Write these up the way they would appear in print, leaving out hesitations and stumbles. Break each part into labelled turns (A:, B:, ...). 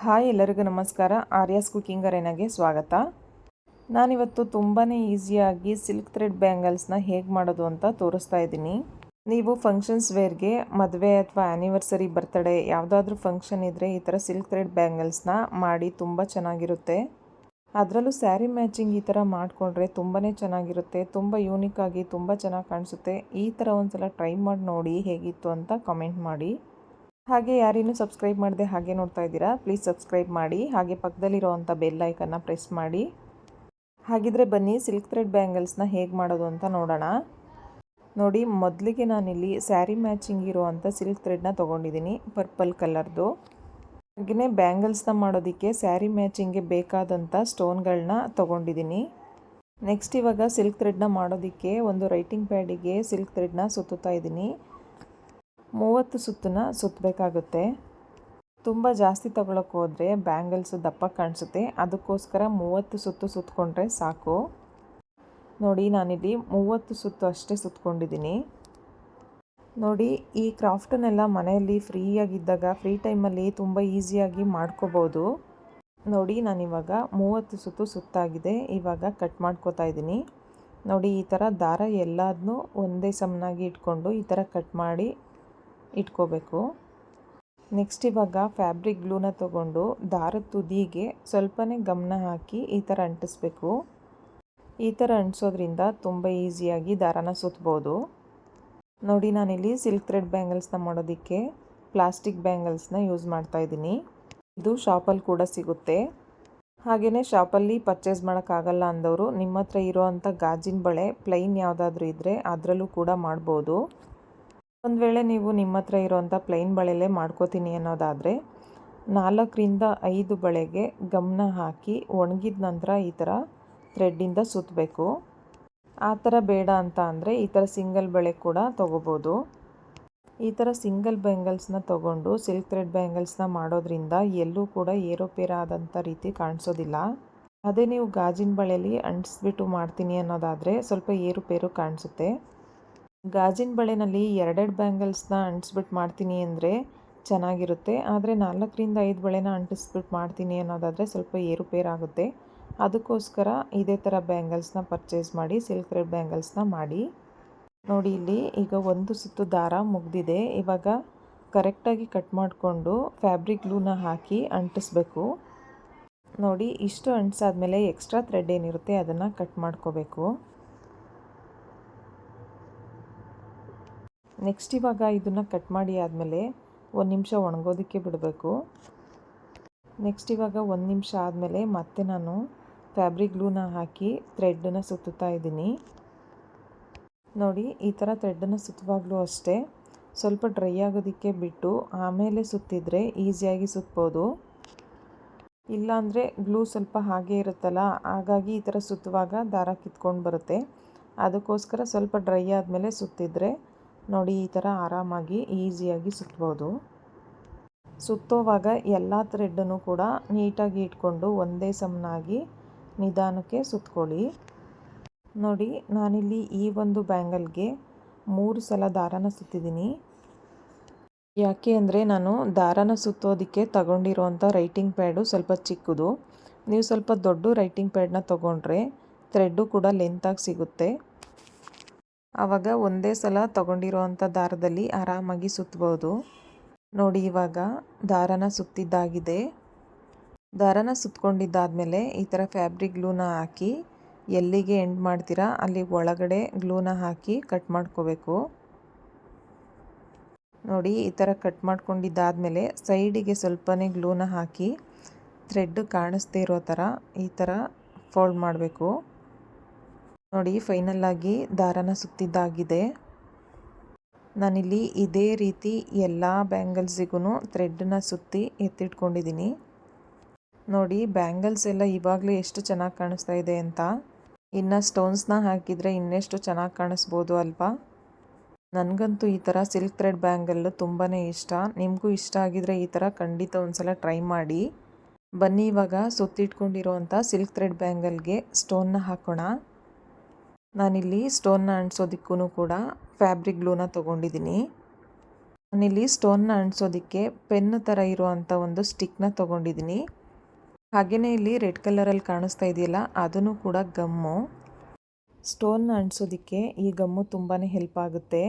A: Hi ಎಲ್ಲರಿಗೂ ನಮಸ್ಕಾರ. Aryas cooking ಅರೇನಾಗೆ ಸ್ವಾಗತ. ನಾನಿವತ್ತು ತುಂಬಾ ಈಸಿಯಾಗಿ ಸಿಲ್ಕ್ ಥ್ರೆಡ್ ಬ್ಯಾಂಗಲ್ಸ್ನ ಹೇಗೆ ಮಾಡೋದು ಅಂತ ತೋರಿಸ್ತಾ ಇದ್ದೀನಿ. ನೀವು ಫಂಕ್ಷನ್ಸ್ ವೇರ್ಗೆ, ಮದುವೆ ಅಥವಾ ಆ್ಯನಿವರ್ಸರಿ, ಬರ್ತ್ಡೇ ಯಾವುದಾದ್ರೂ ಫಂಕ್ಷನ್ ಇದ್ದರೆ ಈ ಥರ ಸಿಲ್ಕ್ ಥ್ರೆಡ್ ಬ್ಯಾಂಗಲ್ಸ್ನ ಮಾಡಿ ತುಂಬ ಚೆನ್ನಾಗಿರುತ್ತೆ. ಅದರಲ್ಲೂ ಸ್ಯಾರಿ ಮ್ಯಾಚಿಂಗ್ ಈ ಥರ ಮಾಡಿಕೊಂಡ್ರೆ ತುಂಬಾ ಚೆನ್ನಾಗಿರುತ್ತೆ. ತುಂಬ ಯೂನಿಕ್ಕಾಗಿ ತುಂಬ ಚೆನ್ನಾಗಿ ಕಾಣಿಸುತ್ತೆ. ಈ ಥರ ಒಂದ್ಸಲ ಟ್ರೈ ಮಾಡಿ ನೋಡಿ ಹೇಗಿತ್ತು ಅಂತ ಕಮೆಂಟ್ ಮಾಡಿ. ಹಾಗೆ ಯಾರಿನ್ನೂ ಸಬ್ಸ್ಕ್ರೈಬ್ ಮಾಡದೆ ಹಾಗೆ ನೋಡ್ತಾ ಇದ್ದೀರಾ, ಪ್ಲೀಸ್ ಸಬ್ಸ್ಕ್ರೈಬ್ ಮಾಡಿ. ಹಾಗೆ ಪಕ್ಕದಲ್ಲಿರೋವಂಥ ಬೆಲ್ ಐಕನ್ನ ಪ್ರೆಸ್ ಮಾಡಿ. ಹಾಗಿದ್ರೆ ಬನ್ನಿ ಸಿಲ್ಕ್ ಥ್ರೆಡ್ ಬ್ಯಾಂಗಲ್ಸ್ನ ಹೇಗೆ ಮಾಡೋದು ಅಂತ ನೋಡೋಣ. ನೋಡಿ, ಮೊದಲಿಗೆ ನಾನಿಲ್ಲಿ ಸ್ಯಾರಿ ಮ್ಯಾಚಿಂಗ್ ಇರುವಂಥ ಸಿಲ್ಕ್ ಥ್ರೆಡ್ನ ತೊಗೊಂಡಿದ್ದೀನಿ, ಪರ್ಪಲ್ ಕಲರ್ದು. ಹಾಗೆಯೇ ಬ್ಯಾಂಗಲ್ಸ್ನ ಮಾಡೋದಕ್ಕೆ ಸ್ಯಾರಿ ಮ್ಯಾಚಿಂಗ್ಗೆ ಬೇಕಾದಂಥ ಸ್ಟೋನ್ಗಳನ್ನ ತೊಗೊಂಡಿದ್ದೀನಿ. ನೆಕ್ಸ್ಟ್ ಇವಾಗ ಸಿಲ್ಕ್ ಥ್ರೆಡ್ನ ಮಾಡೋದಕ್ಕೆ ಒಂದು ರೈಟಿಂಗ್ ಪ್ಯಾಡಿಗೆ ಸಿಲ್ಕ್ ಥ್ರೆಡ್ನ ಸುತ್ತುತ್ತಾ ಇದ್ದೀನಿ. 30 ಸುತ್ತನ್ನ ಸುತ್ತಬೇಕಾಗುತ್ತೆ. ತುಂಬ ಜಾಸ್ತಿ ತಗೊಳಕ್ಕೆ ಹೋದರೆ ಬ್ಯಾಂಗಲ್ಸು ದಪ್ಪ ಕಾಣಿಸುತ್ತೆ. ಅದಕ್ಕೋಸ್ಕರ 30 ಸುತ್ತು ಸುತ್ತಕೊಂಡ್ರೆ ಸಾಕು. ನೋಡಿ, ನಾನಿಲ್ಲಿ 30 ಸುತ್ತು ಅಷ್ಟೇ ಸುತ್ತಕೊಂಡಿದ್ದೀನಿ. ನೋಡಿ, ಈ ಕ್ರಾಫ್ಟನ್ನೆಲ್ಲ ಮನೆಯಲ್ಲಿ ಫ್ರೀಯಾಗಿದ್ದಾಗ, ಫ್ರೀ ಟೈಮಲ್ಲಿ ತುಂಬ ಈಸಿಯಾಗಿ ಮಾಡ್ಕೋಬೋದು. ನೋಡಿ, ನಾನಿವಾಗ 30 ಸುತ್ತು ಸುತ್ತಾಗಿದೆ. ಇವಾಗ ಕಟ್ ಮಾಡ್ಕೋತಾ ಇದ್ದೀನಿ. ನೋಡಿ, ಈ ಥರ ದಾರ ಎಲ್ಲದನ್ನೂ ಒಂದೇ ಸಮನಾಗಿ ಇಟ್ಕೊಂಡು ಈ ಥರ ಕಟ್ ಮಾಡಿ ಇಟ್ಕೋಬೇಕು. ನೆಕ್ಸ್ಟ್ ಇವಾಗ ಫ್ಯಾಬ್ರಿಕ್ ಗ್ಲೂನ ತೊಗೊಂಡು ದಾರದ ತುದಿಗೆ ಸ್ವಲ್ಪನೇ ಗಮನ ಹಾಕಿ ಈ ಥರ ಅಂಟಿಸ್ಬೇಕು. ಈ ಥರ ಅಂಟಿಸೋದ್ರಿಂದ ತುಂಬ ಈಸಿಯಾಗಿ ದಾರಾನ ಸುತ್ತಬೋದು. ನೋಡಿ, ನಾನಿಲ್ಲಿ ಸಿಲ್ಕ್ ಥ್ರೆಡ್ ಬ್ಯಾಂಗಲ್ಸ್ನ ಮಾಡೋದಕ್ಕೆ ಪ್ಲಾಸ್ಟಿಕ್ ಬ್ಯಾಂಗಲ್ಸ್ನ ಯೂಸ್ ಮಾಡ್ತಾ ಇದ್ದೀನಿ. ಇದು ಶಾಪಲ್ಲಿ ಕೂಡ ಸಿಗುತ್ತೆ. ಹಾಗೆಯೇ ಶಾಪಲ್ಲಿ ಪರ್ಚೇಸ್ ಮಾಡೋಕ್ಕಾಗಲ್ಲ ಅಂದವರು ನಿಮ್ಮ ಹತ್ರ ಇರೋವಂಥ ಗಾಜಿನ ಬಳೆ ಪ್ಲೈನ್ ಯಾವುದಾದ್ರೂ ಇದ್ದರೆ ಅದರಲ್ಲೂ ಕೂಡ ಮಾಡ್ಬೋದು. ಒಂದು ವೇಳೆ ನೀವು ನಿಮ್ಮ ಹತ್ರ ಇರೋವಂಥ ಪ್ಲೈನ್ ಬಳೆಲೇ ಮಾಡ್ಕೋತೀನಿ ಅನ್ನೋದಾದರೆ 4ರಿಂದ 5 ಬಳೆಗೆ ಗಮನ ಹಾಕಿ ಒಣಗಿದ ನಂತರ ಈ ಥರ ಥ್ರೆಡ್ಡಿಂದ ಸುತ್ತಬೇಕು. ಆ ಥರ ಬೇಡ ಅಂತ ಅಂದರೆ ಈ ಥರ ಸಿಂಗಲ್ ಬಳೆ ಕೂಡ ತೊಗೋಬೋದು. ಈ ಥರ ಸಿಂಗಲ್ ಬ್ಯಾಂಗಲ್ಸ್ನ ತೊಗೊಂಡು ಸಿಲ್ಕ್ ಥ್ರೆಡ್ ಬ್ಯಾಂಗಲ್ಸ್ನ ಮಾಡೋದ್ರಿಂದ ಎಲ್ಲೂ ಕೂಡ ಏರೋಪೇರಾದಂಥ ರೀತಿ ಕಾಣಿಸೋದಿಲ್ಲ. ಅದೇ ನೀವು ಗಾಜಿನ ಬಳೆಯಲ್ಲಿ ಅಂಟಿಸ್ಬಿಟ್ಟು ಮಾಡ್ತೀನಿ ಅನ್ನೋದಾದರೆ ಸ್ವಲ್ಪ ಏರುಪೇರು ಕಾಣಿಸುತ್ತೆ. ಗಾಜಿನ ಬಳೆನಲ್ಲಿ 2 ಬ್ಯಾಂಗಲ್ಸ್ನ ಅಂಟಿಸ್ಬಿಟ್ಟು ಮಾಡ್ತೀನಿ ಅಂದರೆ ಚೆನ್ನಾಗಿರುತ್ತೆ. ಆದರೆ 4ರಿಂದ 5 ಬಳೆನ ಅಂಟಿಸ್ಬಿಟ್ಟು ಮಾಡ್ತೀನಿ ಅನ್ನೋದಾದರೆ ಸ್ವಲ್ಪ ಏರುಪೇರಾಗುತ್ತೆ. ಅದಕ್ಕೋಸ್ಕರ ಇದೇ ಥರ ಬ್ಯಾಂಗಲ್ಸ್ನ ಪರ್ಚೇಸ್ ಮಾಡಿ ಸಿಲ್ಕ್ ಥ್ರೆಡ್ ಬ್ಯಾಂಗಲ್ಸ್ನ ಮಾಡಿ. ನೋಡಿ, ಇಲ್ಲಿ ಈಗ 1 ಸುತ್ತು ದಾರ ಮುಗಿದಿದೆ. ಇವಾಗ ಕರೆಕ್ಟಾಗಿ ಕಟ್ ಮಾಡಿಕೊಂಡು ಫ್ಯಾಬ್ರಿಕ್ ಗ್ಲೂನ ಹಾಕಿ ಅಂಟಿಸ್ಬೇಕು. ನೋಡಿ, ಇಷ್ಟು ಅಂಟಿಸಾದ್ಮೇಲೆ ಎಕ್ಸ್ಟ್ರಾ ಥ್ರೆಡ್ ಏನಿರುತ್ತೆ ಅದನ್ನು ಕಟ್ ಮಾಡ್ಕೋಬೇಕು. ನೆಕ್ಸ್ಟ್ ಇವಾಗ ಇದನ್ನು ಕಟ್ ಮಾಡಿ ಆದಮೇಲೆ 1 ನಿಮಿಷ ಒಣಗೋದಕ್ಕೆ ಬಿಡಬೇಕು. ನೆಕ್ಸ್ಟ್ ಇವಾಗ 1 ನಿಮಿಷ ಆದಮೇಲೆ ಮತ್ತೆ ನಾನು ಫ್ಯಾಬ್ರಿಕ್ ಗ್ಲೂನ ಹಾಕಿ ಥ್ರೆಡ್ಡನ್ನು ಸುತ್ತುತ್ತಾ ಇದ್ದೀನಿ. ನೋಡಿ, ಈ ಥರ ಥ್ರೆಡ್ಡನ್ನು ಸುತ್ತುವಾಗಲೂ ಅಷ್ಟೇ ಸ್ವಲ್ಪ ಡ್ರೈ ಆಗೋದಕ್ಕೆ ಬಿಟ್ಟು ಆಮೇಲೆ ಸುತ್ತಿದ್ರೆ ಈಸಿಯಾಗಿ ಸುತ್ಬೋದು. ಇಲ್ಲಾಂದರೆ ಗ್ಲೂ ಸ್ವಲ್ಪ ಹಾಗೇ ಇರುತ್ತಲ್ಲ, ಹಾಗಾಗಿ ಈ ಥರ ಸುತ್ತುವಾಗ ದಾರ ಕಿತ್ಕೊಂಡು ಬರುತ್ತೆ. ಅದಕ್ಕೋಸ್ಕರ ಸ್ವಲ್ಪ ಡ್ರೈ ಆದಮೇಲೆ ಸುತ್ತಿದ್ರೆ ನೋಡಿ ಈ ಥರ ಆರಾಮಾಗಿ ಈಸಿಯಾಗಿ ಸುತ್ಬೋದು. ಸುತ್ತೋವಾಗ ಎಲ್ಲ ಥ್ರೆಡ್ಡನ್ನು ಕೂಡ ನೀಟಾಗಿ ಇಟ್ಕೊಂಡು ಒಂದೇ ಸಮನಾಗಿ ನಿಧಾನಕ್ಕೆ ಸುತ್ಕೊಳ್ಳಿ. ನೋಡಿ, ನಾನಿಲ್ಲಿ ಈ ಒಂದು ಬ್ಯಾಂಗಲ್ಗೆ 3 ಸಲ ದಾರಾನ ಸುತ್ತಿದ್ದೀನಿ. ಯಾಕೆ ಅಂದರೆ ನಾನು ದಾರಾನ ಸುತ್ತೋದಕ್ಕೆ ತಗೊಂಡಿರೋವಂಥ ರೈಟಿಂಗ್ ಪ್ಯಾಡು ಸ್ವಲ್ಪ ಚಿಕ್ಕದು. ನೀವು ಸ್ವಲ್ಪ ದೊಡ್ಡ ರೈಟಿಂಗ್ ಪ್ಯಾಡ್ನ ತೊಗೊಂಡ್ರೆ ಥ್ರೆಡ್ಡು ಕೂಡ ಲೆಂತಾಗಿ ಸಿಗುತ್ತೆ. ಆವಾಗ ಒಂದೇ ಸಲ ತಗೊಂಡಿರೋವಂಥ ದಾರದಲ್ಲಿ ಆರಾಮಾಗಿ ಸುತ್ತಬೋದು. ನೋಡಿ, ಇವಾಗ ದಾರಾನ ಸುತ್ತಿದ್ದಾಗಿದೆ. ದಾರಾನ ಸುತ್ತಕೊಂಡಿದ್ದಾದಮೇಲೆ ಈ ಥರ ಫ್ಯಾಬ್ರಿಕ್ ಗ್ಲೂನ ಹಾಕಿ ಎಲ್ಲಿಗೆ ಎಂಡ್ ಮಾಡ್ತೀರಾ ಅಲ್ಲಿ ಒಳಗಡೆ ಗ್ಲೂನ ಹಾಕಿ ಕಟ್ ಮಾಡ್ಕೋಬೇಕು. ನೋಡಿ, ಈ ಥರ ಕಟ್ ಮಾಡ್ಕೊಂಡಿದ್ದಾದಮೇಲೆ ಸೈಡಿಗೆ ಸ್ವಲ್ಪನೇ ಗ್ಲೂನ ಹಾಕಿ ಥ್ರೆಡ್ ಕಾಣಿಸ್ದೇ ಇರೋ ಥರ ಈ ಥರ ಫೋಲ್ಡ್ ಮಾಡಬೇಕು. ನೋಡಿ, ಫೈನಲ್ಲಾಗಿ ದಾರಾನ ಸುತ್ತಿದ್ದಾಗಿದೆ. ನಾನಿಲ್ಲಿ ಇದೇ ರೀತಿ ಎಲ್ಲ ಬ್ಯಾಂಗಲ್ಸಿಗೂ ಥ್ರೆಡ್ಡನ್ನ ಸುತ್ತಿ ಎತ್ತಿಟ್ಕೊಂಡಿದ್ದೀನಿ. ನೋಡಿ, ಬ್ಯಾಂಗಲ್ಸ್ ಎಲ್ಲ ಇವಾಗಲೇ ಎಷ್ಟು ಚೆನ್ನಾಗಿ ಕಾಣಿಸ್ತಾ ಇದೆ ಅಂತ. ಇನ್ನು ಸ್ಟೋನ್ಸ್ನ ಹಾಕಿದರೆ ಇನ್ನೆಷ್ಟು ಚೆನ್ನಾಗಿ ಕಾಣಿಸ್ಬೋದು ಅಲ್ವಾ. ನನಗಂತೂ ಈ ಥರ ಸಿಲ್ಕ್ ಥ್ರೆಡ್ ಬ್ಯಾಂಗಲ್ಲು ತುಂಬಾ ಇಷ್ಟ. ನಿಮಗೂ ಇಷ್ಟ ಆಗಿದರೆ ಈ ಥರ ಖಂಡಿತ ಒಂದ್ಸಲ ಟ್ರೈ ಮಾಡಿ. ಬನ್ನಿ, ಇವಾಗ ಸುತ್ತಿಟ್ಕೊಂಡಿರೋವಂಥ ಸಿಲ್ಕ್ ಥ್ರೆಡ್ ಬ್ಯಾಂಗಲ್ಗೆ ಸ್ಟೋನ್ನ ಹಾಕೋಣ. ನಾನಿಲ್ಲಿ ಸ್ಟೋನ್ನ ಅಂಟಿಸೋದಕ್ಕೂ ಕೂಡ ಫ್ಯಾಬ್ರಿಕ್ ಗ್ಲೂನ ತೊಗೊಂಡಿದ್ದೀನಿ. ನಾನಿಲ್ಲಿ ಸ್ಟೋನ್ನ ಅಂಟಿಸೋದಕ್ಕೆ ಪೆನ್ ಥರ ಇರುವಂಥ ಒಂದು ಸ್ಟಿಕ್ನ ತೊಗೊಂಡಿದ್ದೀನಿ. ಹಾಗೆಯೇ ಇಲ್ಲಿ ರೆಡ್ ಕಲರಲ್ಲಿ ಕಾಣಿಸ್ತಾ ಇದೆಯಲ್ಲ ಅದನ್ನು ಕೂಡ ಗಮ್ಮು. ಸ್ಟೋನ್ನ ಅಂಟಿಸೋದಕ್ಕೆ ಈ ಗಮ್ಮು ತುಂಬಾ ಹೆಲ್ಪ್ ಆಗುತ್ತೆ.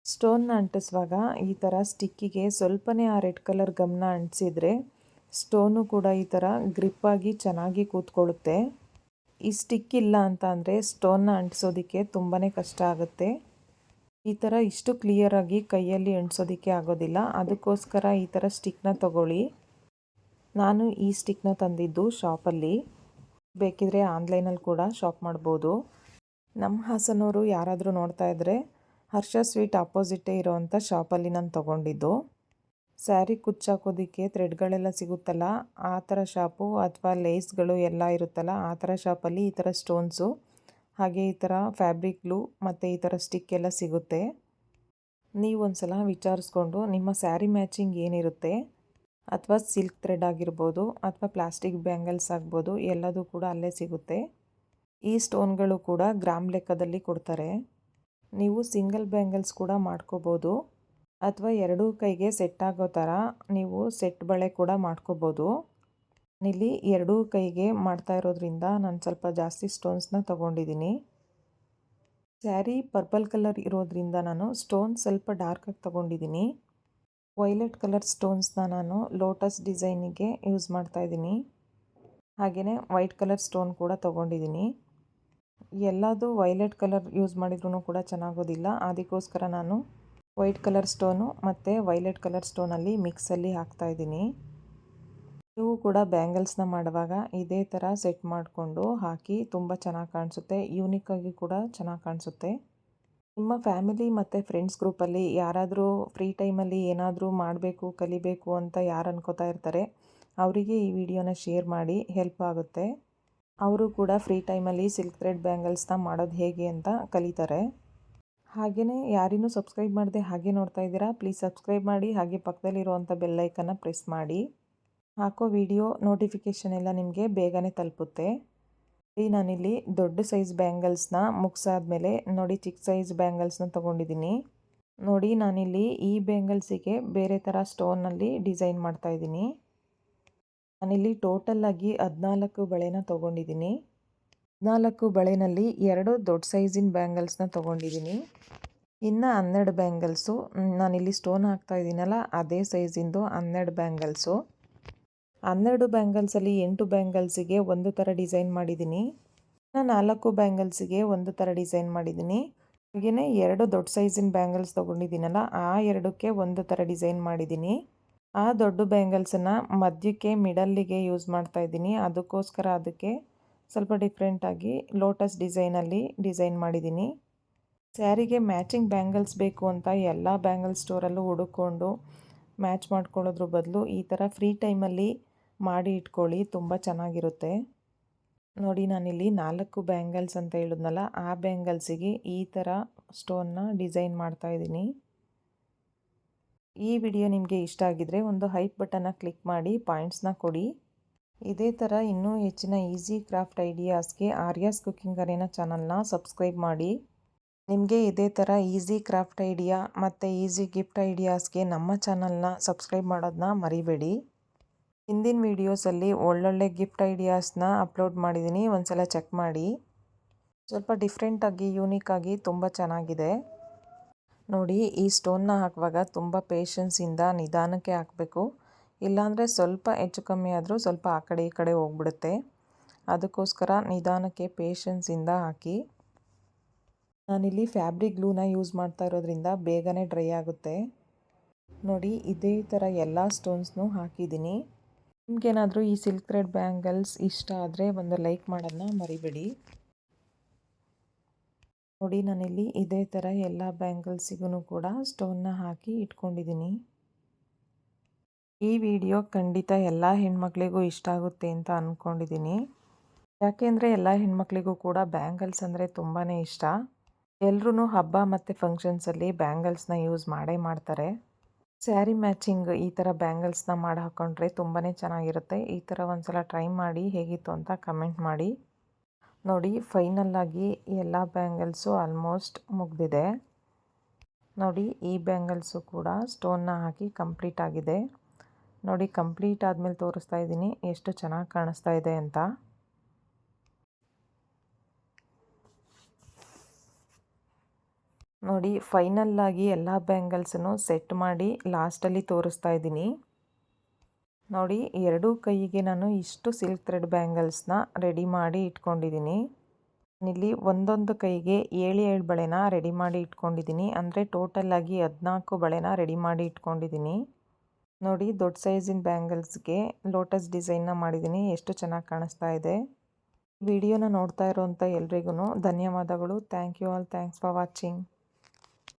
A: ಸ್ಟೋನ್ನ ಅಂಟಿಸುವಾಗ ಈ ಥರ ಸ್ಟಿಕ್ಕಿಗೆ ಸ್ವಲ್ಪನೇ ಆ ರೆಡ್ ಕಲರ್ ಗಮ್ನ ಅಂಟಿಸಿದ್ರೆ ಸ್ಟೋನು ಕೂಡ ಈ ಥರ ಗ್ರಿಪ್ಪಾಗಿ ಚೆನ್ನಾಗಿ ಕೂತ್ಕೊಳ್ಳುತ್ತೆ. ಈ ಸ್ಟಿಕ್ ಇಲ್ಲ ಅಂತ ಅಂದರೆ ಸ್ಟೋನ್ನ ಅಂಟಿಸೋದಕ್ಕೆ ತುಂಬಾ ಕಷ್ಟ ಆಗುತ್ತೆ. ಈ ಥರ ಇಷ್ಟು ಕ್ಲಿಯರಾಗಿ ಕೈಯಲ್ಲಿ ಅಂಟಿಸೋದಕ್ಕೆ ಆಗೋದಿಲ್ಲ. ಅದಕ್ಕೋಸ್ಕರ ಈ ಥರ ಸ್ಟಿಕ್ನ ತಗೊಳ್ಳಿ. ನಾನು ಈ ಸ್ಟಿಕ್ನ ತಂದಿದ್ದು ಶಾಪಲ್ಲಿ, ಬೇಕಿದ್ರೆ ಆನ್ಲೈನಲ್ಲಿ ಕೂಡ ಶಾಪ್ ಮಾಡ್ಬೋದು. ನಮ್ಮ ಹಾಸನವರು ಯಾರಾದರೂ ನೋಡ್ತಾ ಇದ್ದರೆ ಹರ್ಷ ಸ್ವೀಟ್ ಆಪೋಸಿಟೇ ಇರೋವಂಥ ಶಾಪಲ್ಲಿ ನಾನು ತೊಗೊಂಡಿದ್ದು. ಸ್ಯಾರಿ ಕುಚ್ಚಾಕೋದಕ್ಕೆ ಥ್ರೆಡ್ಗಳೆಲ್ಲ ಸಿಗುತ್ತಲ್ಲ ಆ ಥರ ಶಾಪು, ಅಥವಾ ಲೇಸ್ಗಳು ಎಲ್ಲ ಇರುತ್ತಲ್ಲ ಆ ಥರ ಶಾಪಲ್ಲಿ ಈ ಥರ ಸ್ಟೋನ್ಸು, ಹಾಗೆ ಈ ಥರ ಫ್ಯಾಬ್ರಿಕ್ ಗ್ಲೂ ಮತ್ತು ಈ ಥರ ಸ್ಟಿಕ್ ಎಲ್ಲ ಸಿಗುತ್ತೆ. ನೀವು ಒಂದು ಸಲ ವಿಚಾರಿಸ್ಕೊಂಡು ನಿಮ್ಮ ಸ್ಯಾರಿ ಮ್ಯಾಚಿಂಗ್ ಏನಿರುತ್ತೆ, ಅಥವಾ ಸಿಲ್ಕ್ ಥ್ರೆಡ್ ಆಗಿರ್ಬೋದು ಅಥವಾ ಪ್ಲಾಸ್ಟಿಕ್ ಬ್ಯಾಂಗಲ್ಸ್ ಆಗ್ಬೋದು, ಎಲ್ಲದೂ ಕೂಡ ಅಲ್ಲೇ ಸಿಗುತ್ತೆ. ಈ ಸ್ಟೋನ್ಗಳು ಕೂಡ ಗ್ರಾಮ್ ಲೆಕ್ಕದಲ್ಲಿ ಕೊಡ್ತಾರೆ. ನೀವು ಸಿಂಗಲ್ ಬ್ಯಾಂಗಲ್ಸ್ ಕೂಡ ಮಾಡ್ಕೋಬೋದು, ಅಥವಾ ಎರಡೂ ಕೈಗೆ ಸೆಟ್ ಆಗೋ ಥರ ನೀವು ಸೆಟ್ ಬಳೆ ಕೂಡ ಮಾಡ್ಕೋಬೋದು. ಇಲ್ಲಿ ಎರಡೂ ಕೈಗೆ ಮಾಡ್ತಾ ಇರೋದ್ರಿಂದ ನಾನು ಸ್ವಲ್ಪ ಜಾಸ್ತಿ ಸ್ಟೋನ್ಸ್ನ ತೊಗೊಂಡಿದ್ದೀನಿ. ಸ್ಯಾರಿ ಪರ್ಪಲ್ ಕಲರ್ ಇರೋದ್ರಿಂದ ನಾನು ಸ್ಟೋನ್ ಸ್ವಲ್ಪ ಡಾರ್ಕಾಗಿ ತೊಗೊಂಡಿದ್ದೀನಿ. ವೈಲೆಟ್ ಕಲರ್ ಸ್ಟೋನ್ಸ್ನ ನಾನು ಲೋಟಸ್ ಡಿಸೈನಿಗೆ ಯೂಸ್ ಮಾಡ್ತಾಯಿದ್ದೀನಿ. ಹಾಗೆಯೇ ವೈಟ್ ಕಲರ್ ಸ್ಟೋನ್ ಕೂಡ ತೊಗೊಂಡಿದ್ದೀನಿ. ಎಲ್ಲದು ವೈಲೆಟ್ ಕಲರ್ ಯೂಸ್ ಮಾಡಿದ್ರೂ ಕೂಡ ಚೆನ್ನಾಗೋದಿಲ್ಲ. ಅದಕ್ಕೋಸ್ಕರ ನಾನು ವೈಟ್ ಕಲರ್ ಸ್ಟೋನು ಮತ್ತು ವೈಲೆಟ್ ಕಲರ್ ಸ್ಟೋನಲ್ಲಿ ಮಿಕ್ಸಲ್ಲಿ ಹಾಕ್ತಾಯಿದ್ದೀನಿ. ನೀವು ಕೂಡ ಬ್ಯಾಂಗಲ್ಸ್ನ ಮಾಡುವಾಗ ಇದೇ ಥರ ಸೆಟ್ ಮಾಡಿಕೊಂಡು ಹಾಕಿ, ತುಂಬ ಚೆನ್ನಾಗಿ ಕಾಣಿಸುತ್ತೆ. ಯೂನಿಕ್ಕಾಗಿ ಕೂಡ ಚೆನ್ನಾಗಿ ಕಾಣಿಸುತ್ತೆ. ನಿಮ್ಮ ಫ್ಯಾಮಿಲಿ ಮತ್ತು ಫ್ರೆಂಡ್ಸ್ ಗ್ರೂಪಲ್ಲಿ ಯಾರಾದರೂ ಫ್ರೀ ಟೈಮಲ್ಲಿ ಏನಾದರೂ ಮಾಡಬೇಕು ಕಲಿಬೇಕು ಅಂತ ಯಾರು ಅನ್ಕೋತಾ ಇರ್ತಾರೆ ಅವರಿಗೆ ಈ ವಿಡಿಯೋನ ಶೇರ್ ಮಾಡಿ, ಹೆಲ್ಪ್ ಆಗುತ್ತೆ. ಅವರು ಕೂಡ ಫ್ರೀ ಟೈಮಲ್ಲಿ ಸಿಲ್ಕ್ ಥ್ರೆಡ್ ಬ್ಯಾಂಗಲ್ಸ್ನ ಮಾಡೋದು ಹೇಗೆ ಅಂತ ಕಲಿತಾರೆ. ಹಾಗೆಯೇ ಯಾರಿನ್ನೂ ಸಬ್ಸ್ಕ್ರೈಬ್ ಮಾಡದೆ ಹಾಗೆ ನೋಡ್ತಾ ಇದ್ದೀರಾ, ಪ್ಲೀಸ್ ಸಬ್ಸ್ಕ್ರೈಬ್ ಮಾಡಿ, ಹಾಗೆ ಪಕ್ಕದಲ್ಲಿರುವಂಥ ಬೆಲ್ಲೈಕನ್ನ ಪ್ರೆಸ್ ಮಾಡಿ. ಹಾಕೋ ವಿಡಿಯೋ ನೋಟಿಫಿಕೇಷನ್ ಎಲ್ಲ ನಿಮಗೆ ಬೇಗನೆ ತಲುಪುತ್ತೆ. ನಾನಿಲ್ಲಿ ದೊಡ್ಡ ಸೈಜ್ ಬ್ಯಾಂಗಲ್ಸ್ನ ಮುಗಿಸಾದ್ಮೇಲೆ ನೋಡಿ ಚಿಕ್ಕ ಸೈಜ್ ಬ್ಯಾಂಗಲ್ಸ್ನ ತೊಗೊಂಡಿದ್ದೀನಿ. ನೋಡಿ ನಾನಿಲ್ಲಿ ಈ ಬ್ಯಾಂಗಲ್ಸಿಗೆ ಬೇರೆ ಥರ ಸ್ಟೋನಲ್ಲಿ ಡಿಸೈನ್ ಮಾಡ್ತಾಯಿದ್ದೀನಿ. ನಾನಿಲ್ಲಿ ಟೋಟಲ್ಲಾಗಿ 14 ಬಳೆನ ತೊಗೊಂಡಿದ್ದೀನಿ. 14 ಬಳೆನಲ್ಲಿ 2 ದೊಡ್ಡ ಸೈಜಿನ ಬ್ಯಾಂಗಲ್ಸ್ನ ತೊಗೊಂಡಿದ್ದೀನಿ. ಇನ್ನು 12 ಬ್ಯಾಂಗಲ್ಸು ನಾನಿಲ್ಲಿ ಸ್ಟೋನ್ ಹಾಕ್ತಾಯಿದ್ದೀನಲ್ಲ ಅದೇ ಸೈಜಿಂದು 12 ಬ್ಯಾಂಗಲ್ಸು. 12 ಬ್ಯಾಂಗಲ್ಸಲ್ಲಿ 8 ಬ್ಯಾಂಗಲ್ಸಿಗೆ ಒಂದು ಥರ ಡಿಸೈನ್ ಮಾಡಿದ್ದೀನಿ. 4 ಬ್ಯಾಂಗಲ್ಸಿಗೆ ಒಂದು ಥರ ಡಿಸೈನ್ ಮಾಡಿದ್ದೀನಿ. ಹಾಗೆಯೇ 2 ದೊಡ್ಡ ಸೈಜಿನ ಬ್ಯಾಂಗಲ್ಸ್ ತೊಗೊಂಡಿದ್ದೀನಲ್ಲ ಆ 2ಕ್ಕೆ ಒಂದು ಥರ ಡಿಸೈನ್ ಮಾಡಿದ್ದೀನಿ. ಆ ದೊಡ್ಡ ಬ್ಯಾಂಗಲ್ಸನ್ನು ಮಧ್ಯಕ್ಕೆ ಮಿಡಲ್ಲಿಗೆ ಯೂಸ್ ಮಾಡ್ತಾಯಿದ್ದೀನಿ. ಅದಕ್ಕೋಸ್ಕರ ಅದಕ್ಕೆ ಸ್ವಲ್ಪ ಡಿಫ್ರೆಂಟಾಗಿ ಲೋಟಸ್ ಡಿಸೈನಲ್ಲಿ ಡಿಸೈನ್ ಮಾಡಿದ್ದೀನಿ. ಸ್ಯಾರಿಗೆ ಮ್ಯಾಚಿಂಗ್ ಬ್ಯಾಂಗಲ್ಸ್ ಬೇಕು ಅಂತ ಎಲ್ಲ ಬ್ಯಾಂಗಲ್ ಸ್ಟೋರಲ್ಲೂ ಹುಡುಕೊಂಡು ಮ್ಯಾಚ್ ಮಾಡ್ಕೊಳ್ಳೋದ್ರ ಬದಲು ಈ ಥರ ಫ್ರೀ ಟೈಮಲ್ಲಿ ಮಾಡಿ ಇಟ್ಕೊಳ್ಳಿ, ತುಂಬ ಚೆನ್ನಾಗಿರುತ್ತೆ. ನೋಡಿ ನಾನಿಲ್ಲಿ 4 ಬ್ಯಾಂಗಲ್ಸ್ ಅಂತ ಹೇಳಿದ್ನಲ್ಲ ಆ ಬ್ಯಾಂಗಲ್ಸಿಗೆ ಈ ಥರ ಸ್ಟೋನ್ನ ಡಿಸೈನ್ ಮಾಡ್ತಾಯಿದ್ದೀನಿ. ಈ ವಿಡಿಯೋ ನಿಮಗೆ ಇಷ್ಟ ಆಗಿದರೆ ಒಂದು ಹೈಪ್ ಬಟನ್ನ ಕ್ಲಿಕ್ ಮಾಡಿ ಪಾಯಿಂಟ್ಸ್ನ ಕೊಡಿ. ಇದೇ ಥರ ಇನ್ನೂ ಹೆಚ್ಚಿನ easy craft ಐಡಿಯಾಸ್ಗೆ Aryas cooking arena ಚಾನಲ್ನ ಸಬ್ಸ್ಕ್ರೈಬ್ ಮಾಡಿ. ನಿಮಗೆ ಇದೇ ಥರ ಈಸಿ ಕ್ರಾಫ್ಟ್ ಐಡಿಯಾ ಮತ್ತು ಈಸಿ ಗಿಫ್ಟ್ ಐಡಿಯಾಸ್ಗೆ ನಮ್ಮ ಚಾನಲ್ನ ಸಬ್ಸ್ಕ್ರೈಬ್ ಮಾಡೋದನ್ನ ಮರಿಬೇಡಿ. ಹಿಂದಿನ ವೀಡಿಯೋಸಲ್ಲಿ ಒಳ್ಳೊಳ್ಳೆ ಗಿಫ್ಟ್ ಐಡಿಯಾಸ್ನ ಅಪ್ಲೋಡ್ ಮಾಡಿದ್ದೀನಿ, ಒಂದ್ಸಲ ಚೆಕ್ ಮಾಡಿ. ಸ್ವಲ್ಪ ಡಿಫ್ರೆಂಟಾಗಿ ಯೂನಿಕ್ಕಾಗಿ ತುಂಬ ಚೆನ್ನಾಗಿದೆ. ನೋಡಿ ಈ ಸ್ಟೋನ್ನ ಹಾಕುವಾಗ ತುಂಬ ಪೇಷನ್ಸಿಂದ ನಿಧಾನಕ್ಕೆ ಹಾಕಬೇಕು, ಇಲ್ಲಾಂದರೆ ಸ್ವಲ್ಪ ಹೆಚ್ಚು ಕಮ್ಮಿ ಆದರೂ ಸ್ವಲ್ಪ ಆ ಕಡೆ ಈ ಕಡೆ ಹೋಗ್ಬಿಡುತ್ತೆ. ಅದಕ್ಕೋಸ್ಕರ ನಿಧಾನಕ್ಕೆ ಪೇಷನ್ಸಿಂದ ಹಾಕಿ. ನಾನಿಲ್ಲಿ ಫ್ಯಾಬ್ರಿಕ್ ಗ್ಲೂನ ಯೂಸ್ ಮಾಡ್ತಾ ಇರೋದ್ರಿಂದ ಬೇಗನೆ ಡ್ರೈ ಆಗುತ್ತೆ. ನೋಡಿ ಇದೇ ಥರ ಎಲ್ಲ ಸ್ಟೋನ್ಸ್ನೂ ಹಾಕಿದ್ದೀನಿ. ನಿಮಗೇನಾದರೂ ಈ ಸಿಲ್ಕ್ ಥ್ರೆಡ್ ಬ್ಯಾಂಗಲ್ಸ್ ಇಷ್ಟ ಆದರೆ ಒಂದು ಲೈಕ್ ಮಾಡೋದನ್ನ ಮರಿಬೇಡಿ. ನೋಡಿ ನಾನಿಲ್ಲಿ ಇದೇ ಥರ ಎಲ್ಲ ಬ್ಯಾಂಗಲ್ಸಿಗೂ ಕೂಡ ಸ್ಟೋನ್ನ ಹಾಕಿ ಇಟ್ಕೊಂಡಿದ್ದೀನಿ. ಈ ವಿಡಿಯೋ ಖಂಡಿತ ಎಲ್ಲ ಹೆಣ್ಮಕ್ಳಿಗೂ ಇಷ್ಟ ಆಗುತ್ತೆ ಅಂತ ಅಂದ್ಕೊಂಡಿದ್ದೀನಿ. ಯಾಕೆಂದರೆ ಎಲ್ಲ ಹೆಣ್ಮಕ್ಳಿಗೂ ಕೂಡ ಬ್ಯಾಂಗಲ್ಸ್ ಅಂದರೆ ತುಂಬಾ ಇಷ್ಟ. ಎಲ್ರೂ ಹಬ್ಬ ಮತ್ತು ಫಂಕ್ಷನ್ಸಲ್ಲಿ ಬ್ಯಾಂಗಲ್ಸ್ನ ಯೂಸ್ ಮಾಡೇ ಮಾಡ್ತಾರೆ. ಸ್ಯಾರಿ ಮ್ಯಾಚಿಂಗ್ ಈ ಥರ ಬ್ಯಾಂಗಲ್ಸ್ನ ಮಾಡಿ ಹಾಕ್ಕೊಂಡ್ರೆ ತುಂಬಾ ಚೆನ್ನಾಗಿರುತ್ತೆ. ಈ ಥರ ಒಂದು ಸಲ ಟ್ರೈ ಮಾಡಿ ಹೇಗಿತ್ತು ಅಂತ ಕಮೆಂಟ್ ಮಾಡಿ. ನೋಡಿ ಫೈನಲ್ಲಾಗಿ ಎಲ್ಲ ಬ್ಯಾಂಗಲ್ಸು ಆಲ್ಮೋಸ್ಟ್ ಮುಗಿದಿದೆ. ನೋಡಿ ಈ ಬ್ಯಾಂಗಲ್ಸು ಕೂಡ ಸ್ಟೋನ್ನ ಹಾಕಿ ಕಂಪ್ಲೀಟ್ ಆಗಿದೆ. ನೋಡಿ ಕಂಪ್ಲೀಟ್ ಆದಮೇಲೆ ತೋರಿಸ್ತಾ ಇದ್ದೀನಿ ಎಷ್ಟು ಚೆನ್ನಾಗಿ ಕಾಣಿಸ್ತಾ ಇದೆ ಅಂತ. ನೋಡಿ ಫೈನಲ್ಲಾಗಿ ಎಲ್ಲ ಬ್ಯಾಂಗಲ್ಸನ್ನು ಸೆಟ್ ಮಾಡಿ ಲಾಸ್ಟಲ್ಲಿ ತೋರಿಸ್ತಾ ಇದ್ದೀನಿ. ನೋಡಿ ಎರಡೂ ಕೈಗೆ ನಾನು ಇಷ್ಟು ಸಿಲ್ಕ್ ಥ್ರೆಡ್ ಬ್ಯಾಂಗಲ್ಸ್ನ ರೆಡಿ ಮಾಡಿ ಇಟ್ಕೊಂಡಿದ್ದೀನಿ. ಇಲ್ಲಿ ಒಂದೊಂದು ಕೈಗೆ 7 ಬಳೆನ ರೆಡಿ ಮಾಡಿ ಇಟ್ಕೊಂಡಿದ್ದೀನಿ. ಅಂದರೆ ಟೋಟಲಾಗಿ 14 ಬಳೆನ ರೆಡಿ ಮಾಡಿ ಇಟ್ಕೊಂಡಿದ್ದೀನಿ. ನೋಡಿ ದೊಡ್ಡ ಸೈಜಿನ ಬ್ಯಾಂಗಲ್ಸ್ಗೆ ಲೋಟಸ್ ಡಿಸೈನ್ನ ಮಾಡಿದ್ದೀನಿ. ಎಷ್ಟು ಚೆನ್ನಾಗಿ ಕಾಣಿಸ್ತಾ ಇದೆ. ವಿಡಿಯೋನ ನೋಡ್ತಾ ಇರೋಂಥ ಎಲ್ರಿಗೂ ಧನ್ಯವಾದಗಳು. Thank you all. Thanks for watching.